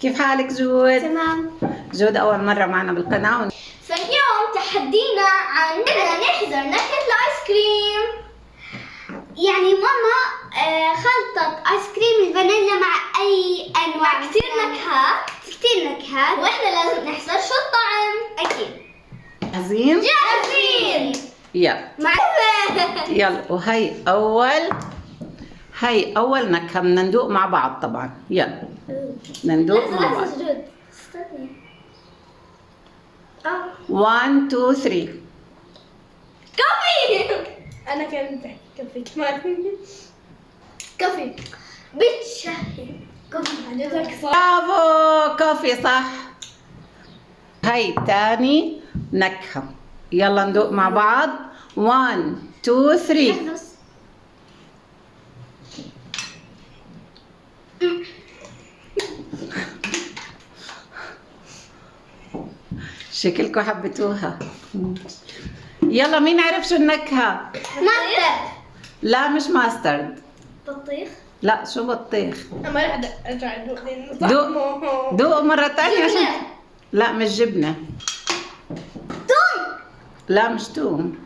كيف حالك جود؟ تمام. جود أول مرة معنا بالقناة فاليوم تحدينا عن نحضر نكهة الآيس كريم. يعني ماما خلطت آيس كريم الفانيلا مع أي أنواع كثير نكهات وإحنا لازم نحضر شو الطعم. أكيد جاهزين؟ جاهزين. يلا مع يلا وهي أول نكهة بدنا ندوق مع بعض طبعا. يلا بدنا ندوق مع بعض. جود استني. 1 2 3. كوفي. أنا كنت كوفي كمان. كوفي بتشهي. كوفي عجبك صح؟ برافو كوفي صح. هي تاني نكهة. يلا ندوق مع بعض. 1 2 3. شكلكم حبيتوها. يلا مين عرف شو النكهة؟ ماستر. لا مش ماسترد. بطيخ. لا شو بطيخ؟ ما راح ارجع ادوق دوق مرة تانية عشان جبنة. لا مش جبنة. توم. لا مش توم.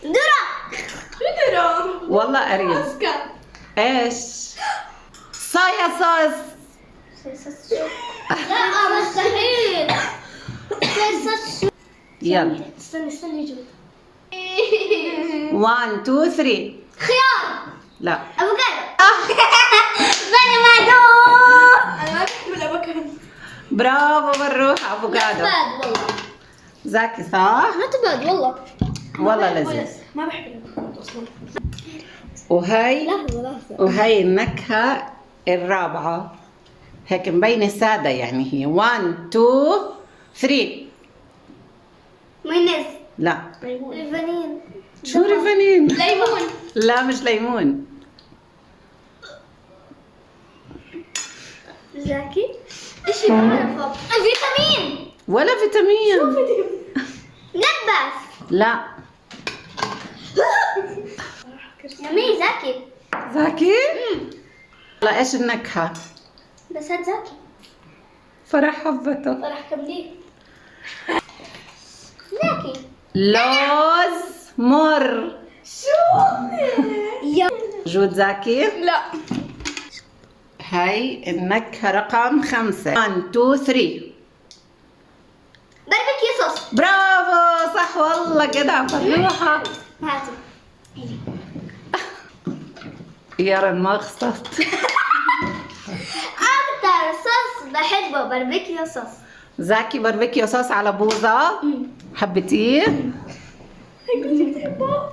ذرة. والله قريب. ايش؟ صويا صوص. لا مستحيل. يلا استني جود. 1 2 3. خيار. لا افوكادو. انا معدوم. انا ما بحب الافوكادو. برافو بروح افوكادو. والله. زاكي صح؟ not bad والله. والله لذيذ. ما بحب الافوكادو اصلا. وهي لحظة. وهي النكهة الرابعة. هيك مبينة سادة يعني هي 1 2 3. مايونيز. لا ريفانين. شو ريفانين؟ ليمون. لا مش ليمون. زاكي. ايش بعرفه؟ فيتامين. ولا فيتامين. نبس. لا يمي زاكي. زاكي؟ لا ايش النكهة؟ بس هاد زاكي. فرح حبته. فرح كمليه. زاكي. لوز مر. شو؟ يا جود زاكي. لا. هاي النكهة رقم 5. 1 2 3. باربيكيو صوص. برافو صح والله جدع فروحة. هاتي. يا رن ما خصصت. أكتر صوص بحبه باربيكيو صوص. زاكي باربيكيو صوص على بوظة. حبيتيه؟ كنت بتحبه؟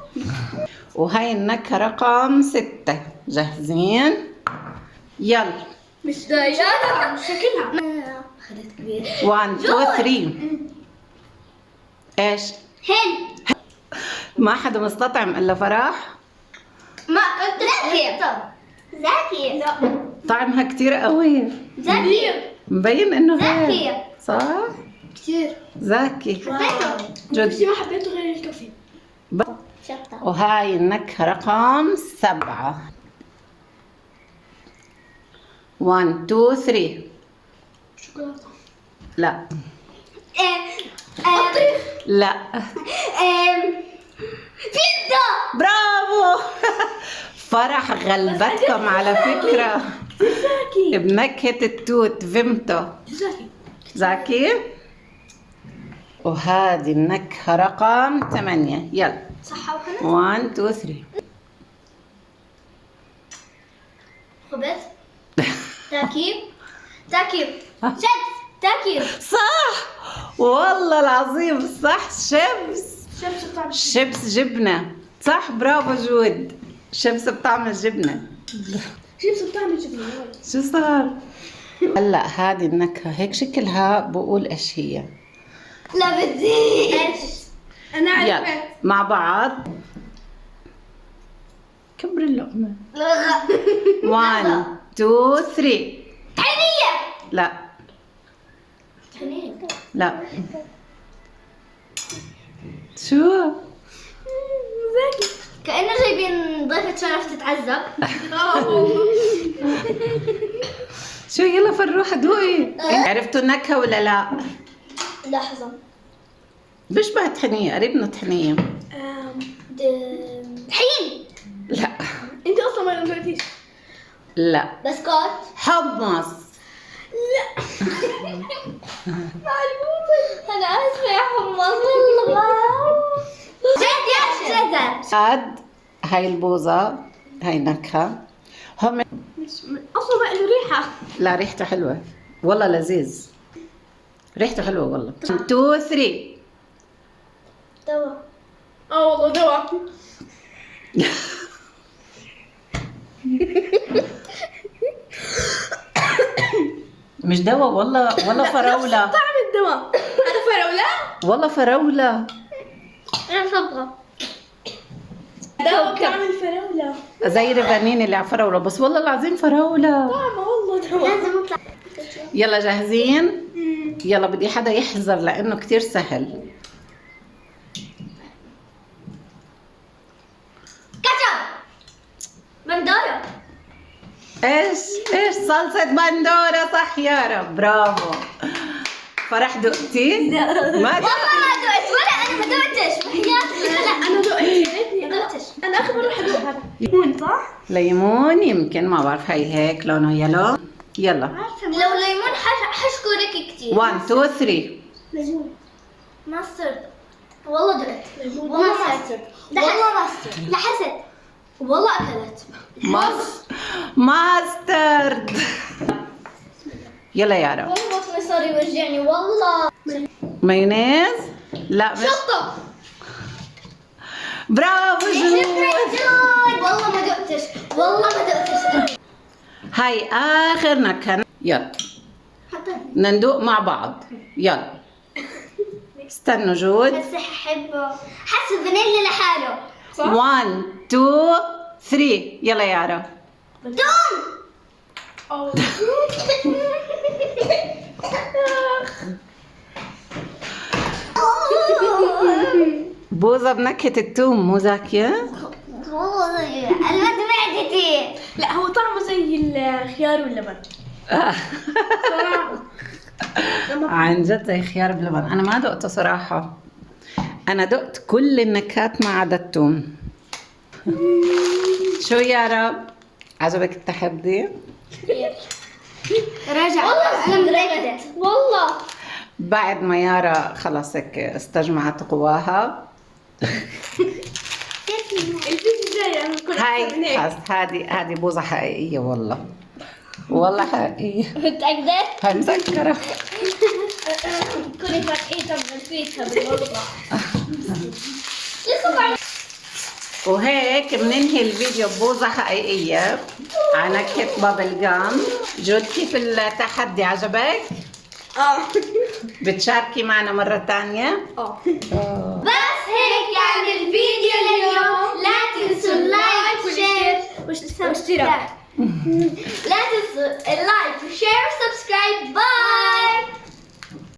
وهي النكهة رقم 6. جاهزين؟ يلا مش دايما شكلها خلت كبير. 1 2 3. ايش؟ هند. ما حدا مستطعم الا فرح. ما قلت زاكي. زاكي. لا. طعمها كتير قوي. زاكي. مبين انه زاكي. هيك صح؟ كتير. زاكي. حبيته. جد. ما حبيته غير الكوفي. شطة. وهاي النكهة رقم 7. 1 2 3. شوكولاتة. لا بطيخ. لا بيتزا. برافو. فرح غلبتكم على فكرة زاكي. بنكهة التوت فهمتوا. زاكي. زاكي. وهذه النكهة رقم 8. يلا صحة وحلو. 1 2 3. خبز. تاكيب. شيبس. تاكيب. صح والله العظيم صح. شيبس. شيبس بطعم شيبس جبنة صح. برافو جود. شيبس بطعم الجبنة. شيبس بطعم الجبنة. شو صار؟ هلا هذه النكهة هيك شكلها بقول ايش هي. لا بدي. ايش؟ انا يلا عرفت. مع بعض. كبر اللقمة. 1 2 3. طحينية. لا طحينية. لا شو؟ زاكي. كأنه جايبين ضيفة شرف تتعذب. شو يلا فروحة دوقي. عرفتوا النكهة ولا لا؟ لحظة. بيشبه طحينية، قريب من الطحينية. طحين. لا انت اصلا ما قلتيش. لا. بسكوت. حمص. لا. انا اسفة يا حمص والله. جزر. هاد هاي البوظة، هاي نكهة. هم اصلا ما له ريحة. لا ريحته حلوة والله، لذيذ، ريحته حلوة والله. 2 3. دواء. والله دواء. مش دواء والله فراولة. طعم الدواء. هذا فراولة؟ والله فراولة. انا صبغة. دواء طعم الفراولة. زي ريفانين اللي على فراولة، بس والله العظيم فراولة. طعمه والله دواء. لازم اطلع. يلا جاهزين؟ يلا بدي حدا يحذر لأنه كتير سهل. كاتشب. بندورة. ايش صلصة بندورة، صح يا رب، برافو. فرح دقتي؟ ما والله ما دقت ولا انا ما دقتش وحياتي. لا انا دقت، يا ريتني ما دقتش. انا اخر مرة حدوق هذا. ليمون صح؟ ليمون يمكن، ما بعرف. هاي هيك لونه يلو. يلا لو ليمون حشكرك كتير. 1 2 3. ليمون. ماسترد. والله دقت. والله ماسترد. والله ماسترد. لحست. والله اكلت. ماسترد. يلا يارا. والله بطني صار يوجعني والله. مايونيز. لا مش. شطة. برافو شكرا جود. جود. والله ما دقتش. والله ما دقتش. هاي آخر نكهة. يلا بدنا ندوق مع بعض. يلا استنوا جود. بس احبه. حس الفانيليا لحاله. 1 2 3. يلا يارا. توم. بوظة بنكهة التوم، مو زاكية؟ والله المد معدتي. لا هو طعمه زي الخيار واللبن. صراحة. عن جد زي خيار بلبن. أنا ما دقته صراحة، أنا دقت كل النكهات ما عدا التوم. شو يارا؟ عجبك التحدي؟ راجع والله زمرقت والله. بعد ما يارا خلص هيك استجمعت قواها. الفيديو جاي هاي خلاص، هذه بوظة حقيقية والله، والله حقيقية. متأكدة؟ هاي مسكرة. كوني فرقيتها بالفيتها بالوضع. وهيك بننهي الفيديو ببوظة حقيقية على نكهة بابل جام. جود كيف التحدي، عجبك؟ بتشاركي معنا مرة تانية؟ بس هيك يعني الفيديو لليوم. لا تنسوا اللايك وشير واشتراك. لا تنسوا اللايك وشير وسبسكرايب. باي.